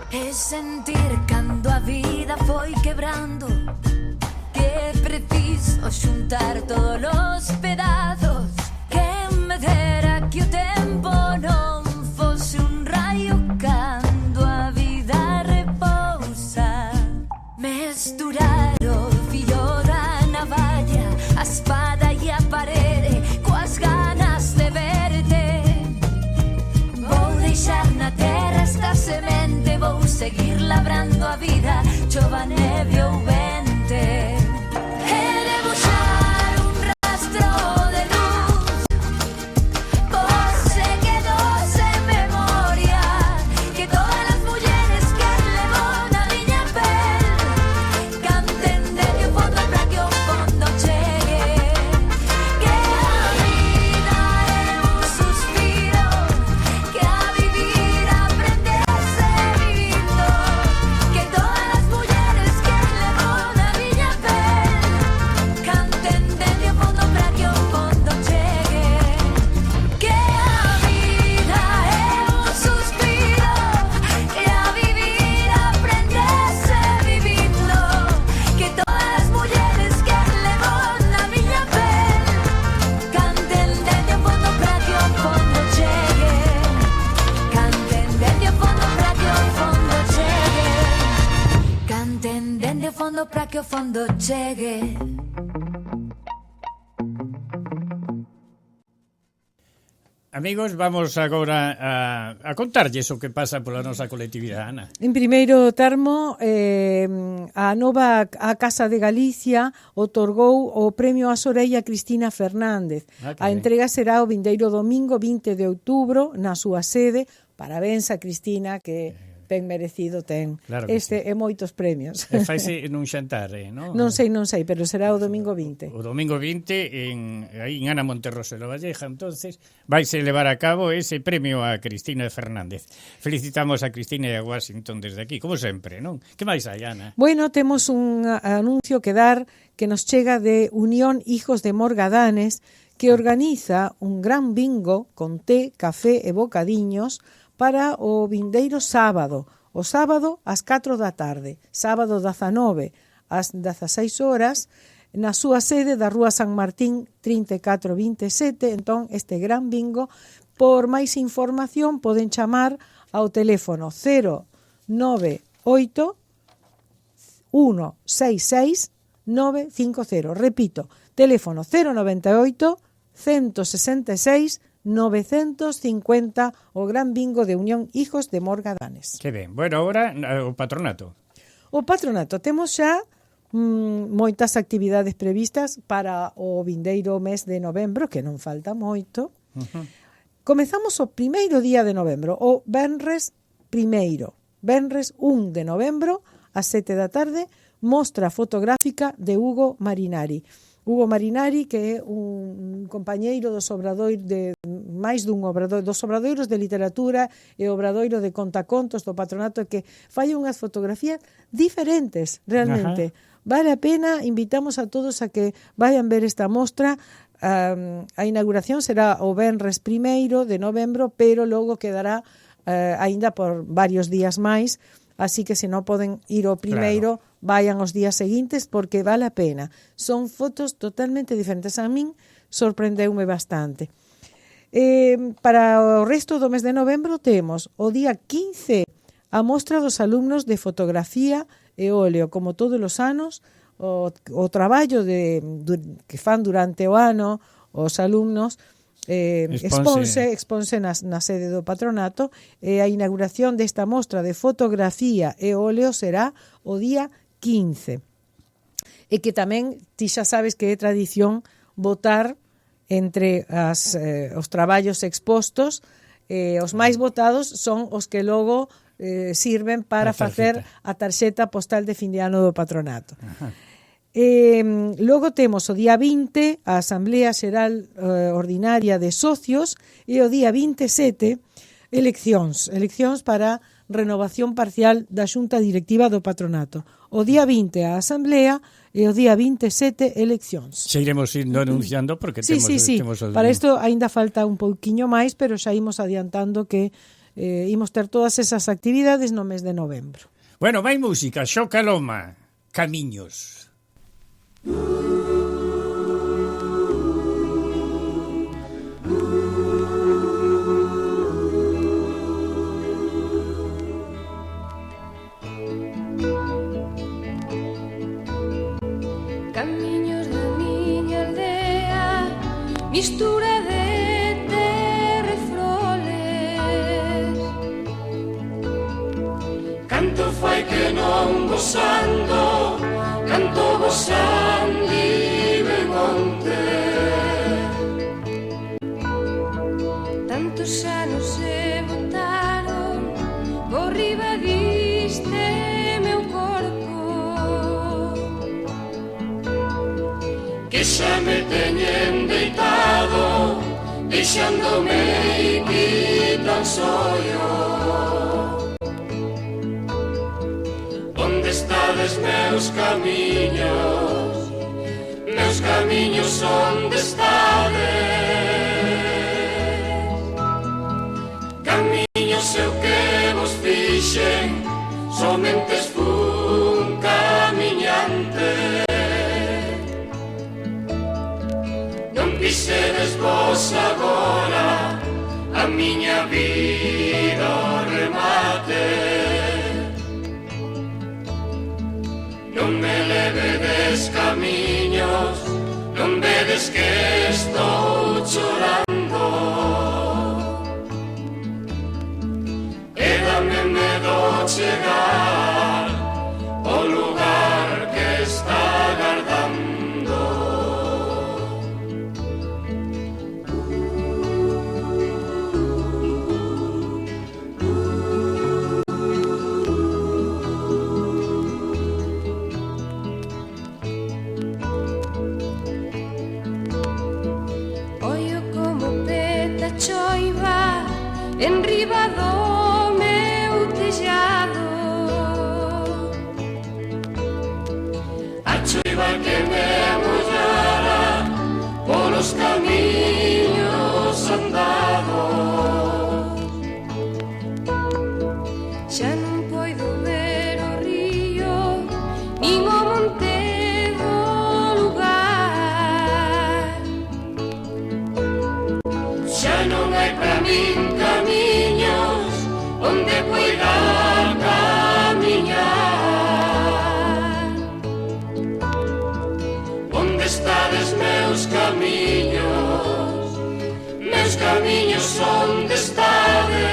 Speaker 3: É sentir cando a vida foi quebrando, que é preciso xuntar todos os pedazos, que me dera que o tempo non fose un raio cando a vida repousa, mesturar o fío da navalla, a espada e a parede coas ganas de verte. Vou deixar na terra esta semente, vou seguir labrando a vida, chova, neve ou vente. E debuxar un rastro de luz por se quedou sen memoria, que todas as mulleres que levou na miña pel canten desde o fondo para que o fondo chegue, que a vida é un suspiro, que a vivir aprendese vivindo, que todas as mulleres que levou na miña pel canten desde o fondo para que o fondo chegue, que a vida é un suspiro, que a vivir aprendese vivindo, que todas as mulleres que levou na miña pel canten desde o fondo para que o fondo chegue, canten desde o fondo para que o fondo chegue, canten desde o fondo para que o fondo chegue.
Speaker 2: Amigos, vamos agora a contarlles o que pasa pola nosa colectividade, Ana.
Speaker 8: En primeiro termo, a nova a Casa de Galicia otorgou o premio a Sorella Cristina Fernández. A entrega será o vindeiro domingo 20 de outubro na súa sede. Parabéns a Cristina, que ben merecido ten.
Speaker 2: Claro que
Speaker 8: este
Speaker 2: sí.
Speaker 8: E moitos premios.
Speaker 2: E faise nun xantar, non?
Speaker 8: Non sei, pero será o domingo 20.
Speaker 2: O domingo 20 aí en Ana Monterroso de Valleja, entonces vaise levar a cabo ese premio a Cristina Fernández. Felicitamos a Cristina e a Washington desde aquí, como sempre, non? Que máis hai, Ana?
Speaker 8: Bueno, temos un anuncio que dar que nos chega de Unión Hijos de Morgadanes, que organiza un gran bingo con té, café e bocadiños para o vindeiro sábado. O sábado ás 4 da tarde, sábado 19 ás 16 horas, na súa sede da Rúa San Martín 3427. Entón, este gran bingo, por máis información, poden chamar ao teléfono 098 166 950. Repito, teléfono 098 166 950, o gran bingo de Unión Hijos de Morgadanes.
Speaker 2: Que ben. Bueno, agora o patronato.
Speaker 8: O patronato, temos xa moitas actividades previstas para o vindeiro mes de novembro, que non falta moito. Comezamos o primeiro día de novembro, o venres primeiro, venres 1 de novembro, ás 7 da tarde, mostra fotográfica de Hugo Marinari. Hugo Marinari, que é un compañeiro dos obradoiros de máis dun obradoiro, dos obradoiros de literatura e obradoiro de contacontos do patronato, que fai unhas fotografías diferentes, realmente. Vale a pena, invitamos a todos a que vayan ver esta mostra. A inauguración será o venres 1 de novembro, pero logo quedará aínda por varios días máis, así que se non poden ir o primeiro, vayan os días seguintes porque vale a pena. Son fotos totalmente diferentes. A min sorprendeume bastante. Para o resto do mes de novembro temos o día 15 a mostra dos alumnos de fotografía e óleo, como todos os anos, o traballo que fan durante o ano os alumnos exponse na sede do patronato, e a inauguración desta mostra de fotografía e óleo será o día 15. E que tamén ti xa sabes que é tradición votar entre os traballos expostos, os máis votados son os que logo sirven para facer a tarxeta postal de fin de ano do patronato. Logo temos o día 20 a Asamblea Xeral Ordinaria de Socios, e o día 27 eleccións para renovación parcial da Xunta Directiva do Patronato. O día 20 a Asamblea e o día 27 eleccións.
Speaker 2: Se iremos indo anunciando porque temos
Speaker 8: para isto aínda falta un pouquiño máis, pero xa imos adiantando que imos ter todas esas actividades no mes de novembro.
Speaker 2: Bueno, vai música, Xoca Loma, Camiños.
Speaker 9: Camiños da miña aldea, mistura de terra e froles. Canto fai que non vos ando, canto vos andive monte. Tantos anos se botaron por riba diste meu corpo, que xa me teñen deitado, deixándome aquí tan soio. Onde estades meus camiños, onde estades? Camiños eu que vos fixen, somente fun camiñante. Non pisedes vos agora a miña vida ao remate. Non me levedes camiños, non vedes que estou chorando. E dame medo chegar ao lugar que está agardando. Choiva en riba do meu tellado, a choiva que me mollara polos camiños andados. Xa non poido ver o río nin o monte do lugar. Xa non hai para min camiños onde poida camiñar. Onde estades meus camiños, onde estades?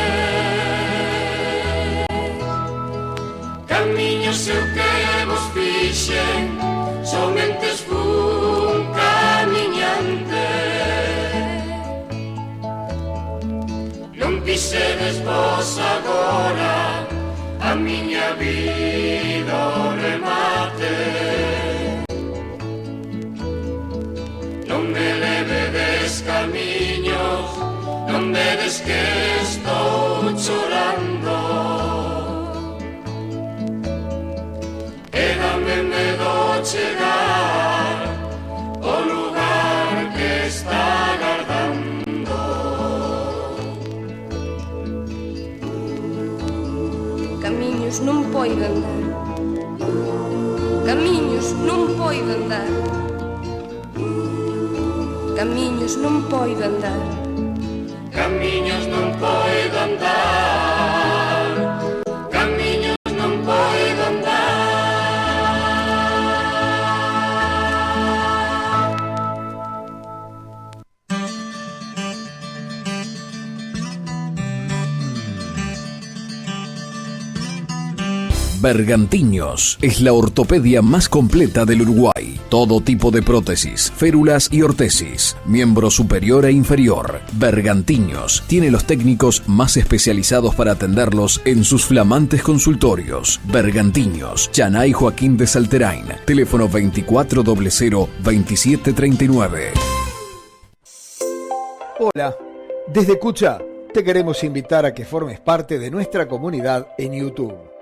Speaker 9: Camiños eu que vos fixen, somente fun camiñante. Non pisedes vos agora a miña vida ao remate. Non me levedes camiños, non vedes que estou chorando. E dame medo chegar ao lugar que está agardando. Camiños non poido andar, non poido andar. Camiños non poido andar.
Speaker 10: Camiños non poido andar. Camiños non poido andar.
Speaker 4: Bergantiños es la ortopedia más completa del Uruguay. Todo tipo de prótesis, férulas y ortesis, miembro superior e inferior. Bergantiños tiene los técnicos más especializados para atenderlos en sus flamantes consultorios. Bergantiños, Chanay Joaquín de Salterain, teléfono 2400-2739.
Speaker 5: Hola, desde Cucha te queremos invitar a que formes parte de nuestra comunidad en YouTube.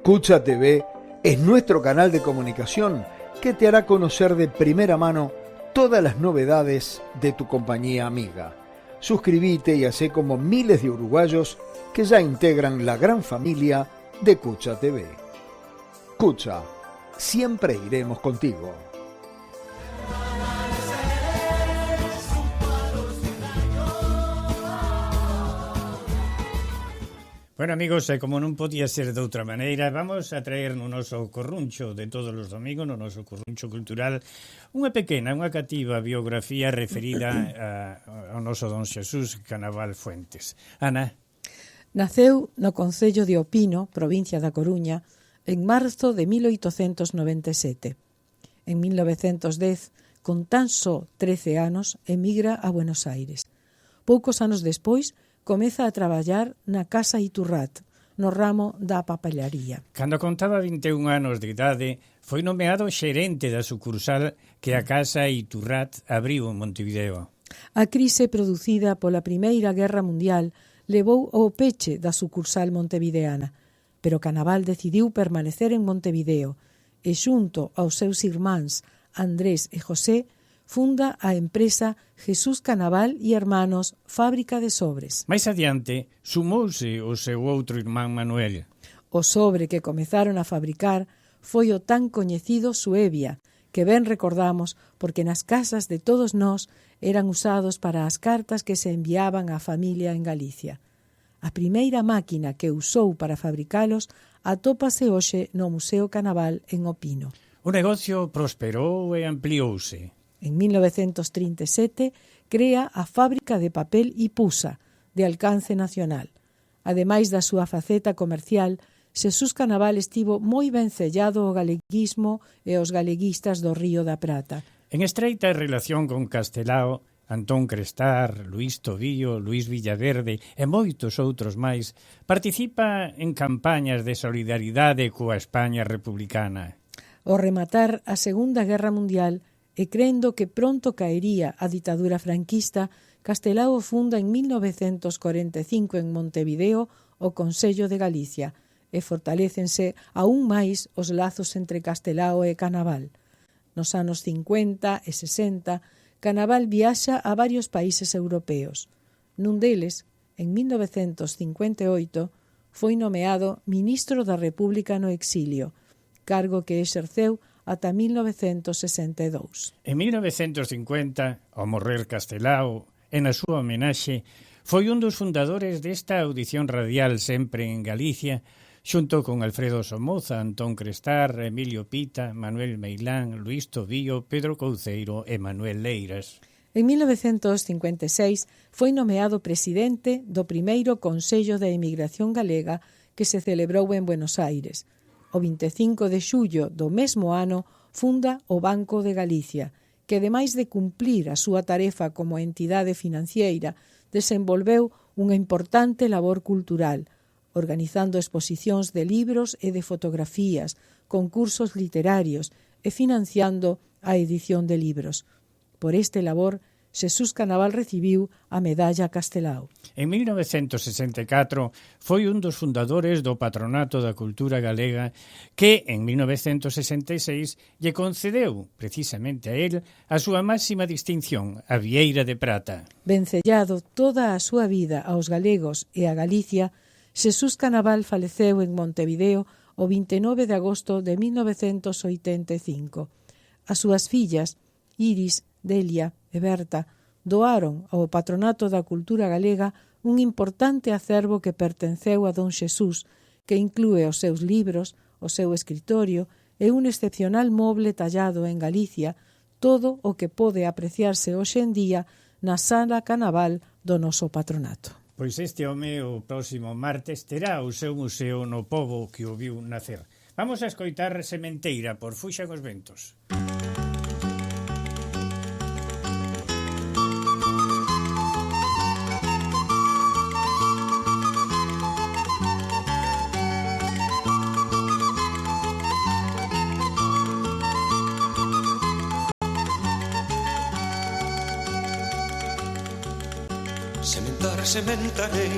Speaker 5: Cucha TV es nuestro canal de comunicación que te hará conocer de primera mano todas las novedades de tu compañía amiga. Suscríbete y hacé como miles de uruguayos que ya integran la gran familia de Cucha TV. Cucha, siempre iremos contigo.
Speaker 2: Bueno, amigos, como non podía ser de outra maneira, vamos a traer no noso corruncho de todos os domingos, no noso corruncho cultural, unha pequena, unha cativa biografía referida ao noso don Xesús Canaval Fuentes. Ana.
Speaker 8: Naceu no concello de Opino, provincia da Coruña, en marzo de 1897. En 1910, con tan só 13 anos, emigra a Buenos Aires. Poucos anos despois, comeza a traballar na Casa Iturrat, no ramo da papelaría.
Speaker 2: Cando contaba 21 anos de idade, foi nomeado xerente da sucursal que a Casa Iturrat abriu en Montevideo.
Speaker 8: A crise producida pola Primeira Guerra Mundial levou ao peche da sucursal montevideana, pero Canaval decidiu permanecer en Montevideo e xunto aos seus irmáns Andrés e José funda a empresa Jesús Canaval y Hermanos Fábrica de Sobres.
Speaker 2: Mais adiante, sumouse o seu outro irmán Manuel.
Speaker 8: O sobre que comezaron a fabricar foi o tan coñecido Suevia, que ben recordamos porque nas casas de todos nós eran usados para as cartas que se enviaban á familia en Galicia. A primeira máquina que usou para fabricalos atópase hoxe no Museo Canaval en Opino.
Speaker 2: O negocio prosperou e ampliouse.
Speaker 8: En 1937 crea a Fábrica de Papel Ipusa, de alcance nacional. Ademais da súa faceta comercial, Xesús Canaval estivo moi vencellado ao galeguismo e aos galeguistas do Río da Prata.
Speaker 2: En estreita relación con Castelao, Antón Crestar, Luís Tobío, Luís Villaverde e moitos outros máis, participa en campañas de solidaridade coa España republicana.
Speaker 8: Ao rematar a Segunda Guerra Mundial, e crendo que pronto caería a ditadura franquista, Castelao funda en 1945 en Montevideo o Consello de Galicia e fortalécense aún máis os lazos entre Castelao e Canaval. Nos anos 50 e 60, Canaval viaxa a varios países europeos. Nun deles, en 1958, foi nomeado Ministro da República no exilio, cargo que exerceu ata 1962.
Speaker 2: En 1950, ao morrer Castelao, e na súa homenaxe, foi un dos fundadores desta audición radial sempre en Galicia, xunto con Alfredo Somoza, Antón Crestar, Emilio Pita, Manuel Meilán, Luís Tobío, Pedro Couceiro e Manuel Leiras.
Speaker 8: En 1956 foi nomeado presidente do primeiro Consello de Emigración Galega que se celebrou en Buenos Aires. O 25 de xullo do mesmo ano funda o Banco de Galicia, que ademais de cumplir a súa tarefa como entidade financiera, desenvolveu unha importante labor cultural, organizando exposicións de libros e de fotografías, concursos literarios e financiando a edición de libros. Por este labor, Xesús Canaval recibiu a Medalla Castelao.
Speaker 2: En 1964 foi un dos fundadores do Patronato da Cultura Galega que, en 1966, lle concedeu, precisamente a él, a súa máxima distinción, a Vieira de Prata.
Speaker 8: Vencellado toda a súa vida aos galegos e a Galicia, Xesús Canaval faleceu en Montevideo o 29 de agosto de 1985. As súas fillas, Iris, Delia e Berta, doaron ao Patronato da Cultura Galega un importante acervo que pertenceu a don Xesús, que inclúe os seus libros, o seu escritorio e un excepcional moble tallado en Galicia, todo o que pode apreciarse hoxe en día na sala canaval do noso patronato.
Speaker 2: Pois este home o próximo martes terá o seu museo no pobo que o viu nacer. Vamos a escoitar Sementeira por Fuxan os Ventos.
Speaker 11: Sementarei,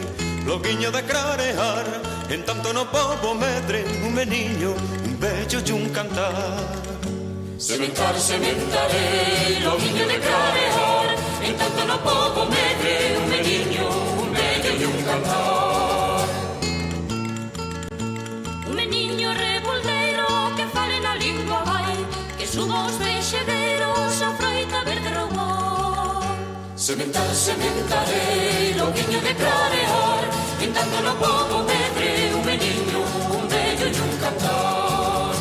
Speaker 11: loguiño de clarear, en tanto no pobo medre un meniño, un bello e un cantar.
Speaker 10: Sementarei, loguiño de clarear, en tanto no pobo medre un meniño, un bello e un cantar.
Speaker 3: Un meniño reboldeiro que fale na lingua vai, que suba os vexegueiros a froita verde roubou.
Speaker 10: Sementarei, loguiño de clarear, en tanto no pobo medre un meniño, un bello e un cantar.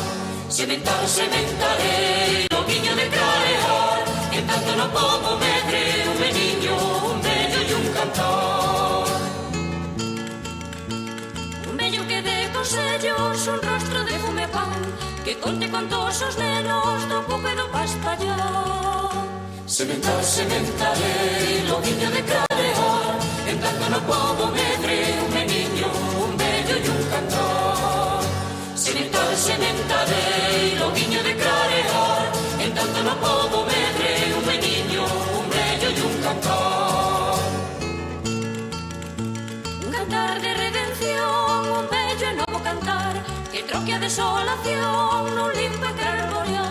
Speaker 10: Sementarei, loguiño de clarear, en tanto no pobo medre un meniño, un bello e un cantar.
Speaker 3: Un bello que dé consellos, un rostro de fume pan, que conte contos os nenos do pouco e do paspallón.
Speaker 10: Sementarei, loguiño de clarear, en tanto no pobo medre un meniño, un bello e un cantar. Sementarei, loguiño de clarear, en tanto no pobo medre un meniño, un bello e un cantar.
Speaker 3: Un cantar de redención, un bello e novo cantar, que troque a desolación nun limpo e carboreón.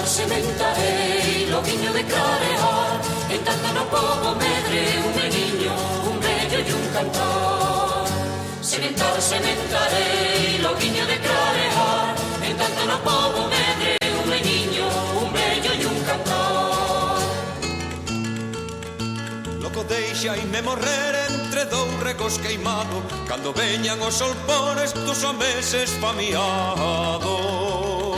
Speaker 10: Sementarei, loguiño de clarear, en tanto no pobo medre un meniño, un bello e un cantar. Sementarei, loguiño de clarear, en tanto no pobo medre un meniño, un bello e un cantar.
Speaker 11: Loco deixaime morrer entre dous regos queimado, cando veñan os solpones dos homes esfamiados.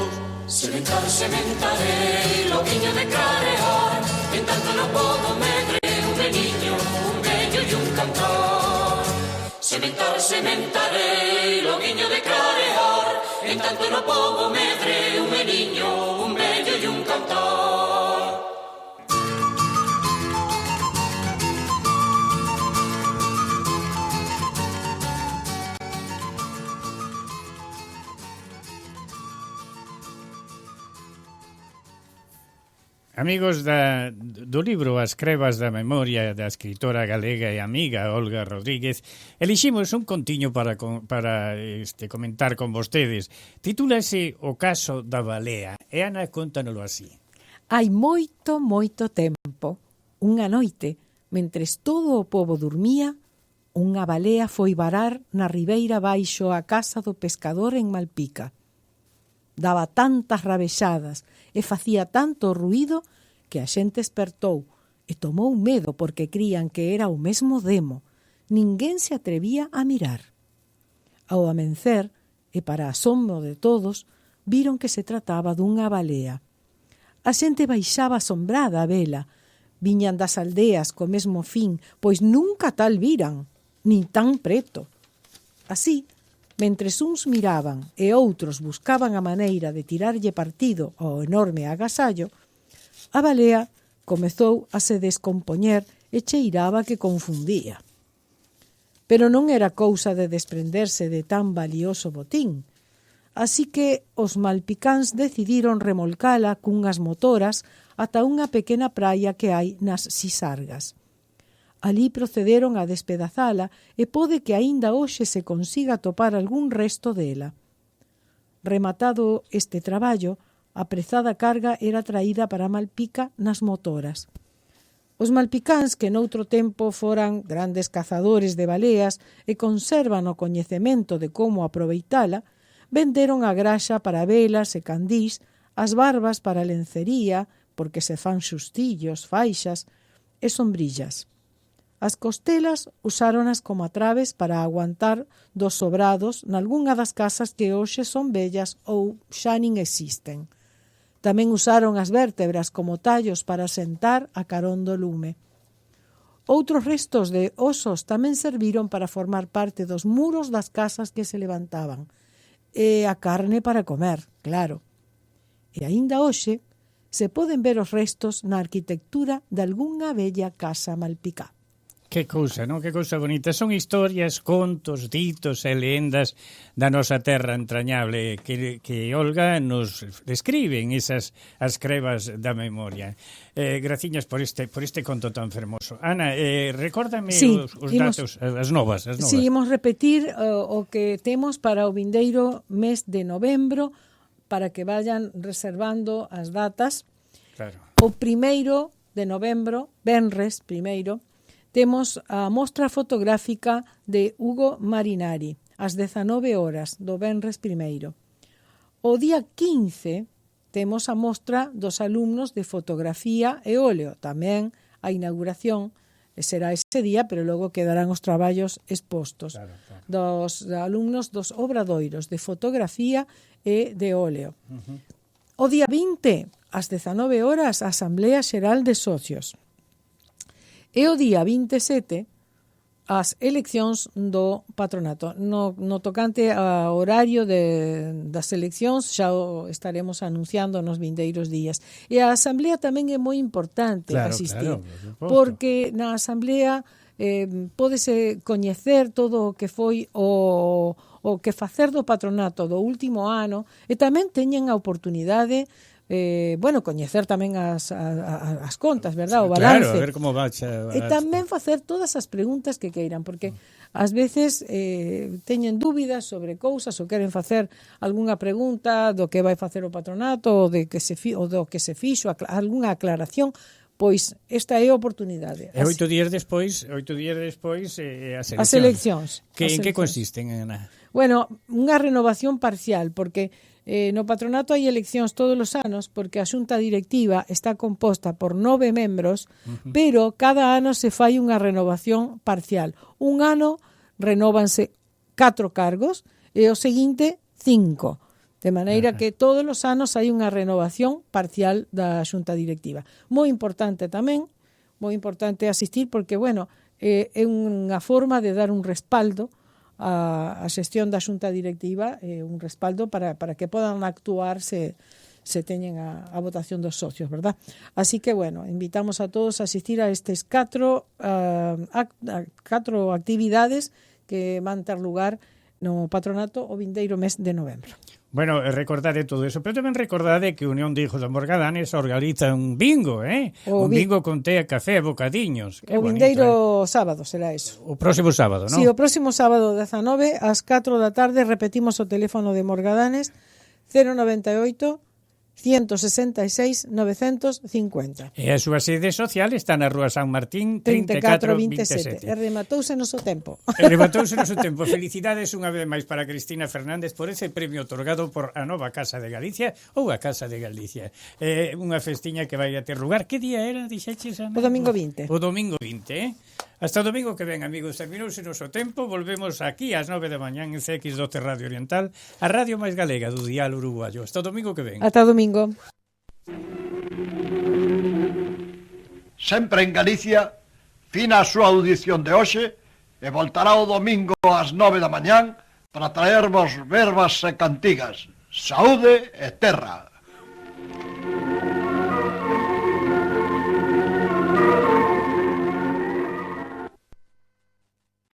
Speaker 10: Sementarei, loguiño de clarear, en tanto no pobo medre un meniño, un bello e un cantar. Sementarei, loguiño de clarear, en tanto no pobo medre un meniño, un bello e un cantar.
Speaker 2: Amigos do libro As Crevas da Memoria da escritora galega e amiga Olga Rodríguez, eliximos un contiño para comentar con vostedes. Titúlase O caso da balea. E Ana, contanoslo así.
Speaker 8: Hai moito, moito tempo, unha noite, mentres todo o pobo dormía, unha balea foi varar na ribeira baixo a casa do pescador en Malpica. Daba tantas rabexadas e facía tanto ruído que a xente espertou e tomou medo porque crían que era o mesmo demo. Ninguén se atrevía a mirar. Ao amencer, e para asombro de todos, viron que se trataba dunha balea. A xente baixaba asombrada a vela. Viñan das aldeas co mesmo fin, pois nunca tal viran, nin tan preto. Así, mentres uns miraban e outros buscaban a maneira de tirarlle partido ao enorme agasallo, a balea comezou a se descompoñer e cheiraba que confundía. Pero non era cousa de desprenderse de tan valioso botín, así que os malpicáns decidiron remolcala cunhas motoras ata unha pequena praia que hai nas Sisargas. Alí procederon a despedazala e pode que aínda hoxe se consiga topar algún resto dela. Rematado este traballo, a prezada carga era traída para Malpica nas motoras. Os malpicáns, que noutro tempo foran grandes cazadores de baleas e conservan o coñecemento de como aproveitala, venderon a graxa para velas e candís, as barbas para lencería, porque se fan xustillos, faixas e sombrillas. As costelas usáronas como traves para aguantar dos sobrados nalgunha das casas que hoxe son vellas ou xa nin existen. Tamén usaron as vértebras como tallos para sentar a carón do lume. Outros restos de osos tamén serviron para formar parte dos muros das casas que se levantaban, e a carne para comer, claro. E aínda hoxe se poden ver os restos na arquitectura de algunha bella casa malpicá.
Speaker 2: Que cousa, non? Que cousa bonita. Son historias, contos, ditos e lendas da nosa terra entrañable que Olga nos describe en esas as crevas da memoria. Graciñas por este conto tan fermoso. Ana, recórdame os datos, as novas.
Speaker 8: Si, imos repetir o que temos para o vindeiro mes de novembro para que vayan reservando as datas.
Speaker 2: Claro.
Speaker 8: O 1 de novembro, venres primeiro, temos a mostra fotográfica de Hugo Marinari, ás 19 horas do venres primeiro. O día 15 temos a mostra dos alumnos de fotografía e óleo. Tamén a inauguración será ese día, pero logo quedarán os traballos expostos. Claro. Dos alumnos dos obradoiros de fotografía e de óleo. O día 20, ás 19 horas, a Asamblea Xeral de Socios. E o día 27, as eleccións do patronato. No tocante ao horario das eleccións, xa o estaremos anunciando nos vindeiros días. E a Asamblea tamén é moi importante asistir, porque na Asamblea pódese coñecer todo o que foi o que facer do patronato do último ano, e tamén teñen a oportunidade coñecer tamén as contas, verdad? O balance.
Speaker 2: Claro, a ver como va.
Speaker 8: E tamén facer todas as preguntas que queiran, porque ás veces teñen dúbidas sobre cousas ou queren facer algunha pregunta do que vai facer o patronato ou do que se fixo, algunha aclaración. Pois esta é a oportunidade.
Speaker 2: E 8 días despois as
Speaker 8: eleccións.
Speaker 2: En que consisten, Ana?
Speaker 8: Bueno, unha renovación parcial, porque no patronato hai eleccións todos os anos, porque a xunta directiva está composta por 9 membros, pero cada ano se fai unha renovación parcial. Un ano renóvanse 4 cargos e o seguinte 5. De maneira que todos os anos hai unha renovación parcial da xunta directiva. Moi importante tamén, moi importante asistir, porque, é unha forma de dar un respaldo a xestión da xunta directiva, un respaldo para que podan actuar se teñen a votación dos socios, verdad? Así que, invitamos a todos a asistir a estes 4 actividades que van ter lugar no patronato o vindeiro mes de novembro.
Speaker 2: Bueno, recordade todo eso, pero tamén recordade que Unión de Hijos de Morgadanes organiza un bingo, un bingo con té, café e bocadiños.
Speaker 8: O vindeiro sábado será eso.
Speaker 2: O próximo sábado, non?
Speaker 8: Sí, o próximo sábado 19 ás 4 da tarde, repetimos o teléfono de Morgadanes, 098 166 950.
Speaker 2: E a súa sede social está na Rúa San Martín 3427.
Speaker 8: E rematouse noso tempo.
Speaker 2: Felicidades unha vez máis para Cristina Fernández por ese premio otorgado por a Nova Casa de Galicia ou a Casa de Galicia. Unha festiña que vai a ter lugar. Que día era, dixeches, Ana?
Speaker 8: O domingo 20.
Speaker 2: O domingo 20, Hasta o domingo que ven, amigos. Terminouse o noso tempo. Volvemos aquí ás 9 da mañán en CX12 Radio Oriental, a radio máis galega do dial uruguayo. Hasta o domingo que ven.
Speaker 8: Ata o domingo.
Speaker 1: Sempre en Galicia, fina a súa audición de hoxe e voltará o domingo ás 9 da mañán para traervos verbas e cantigas. Saúde e terra.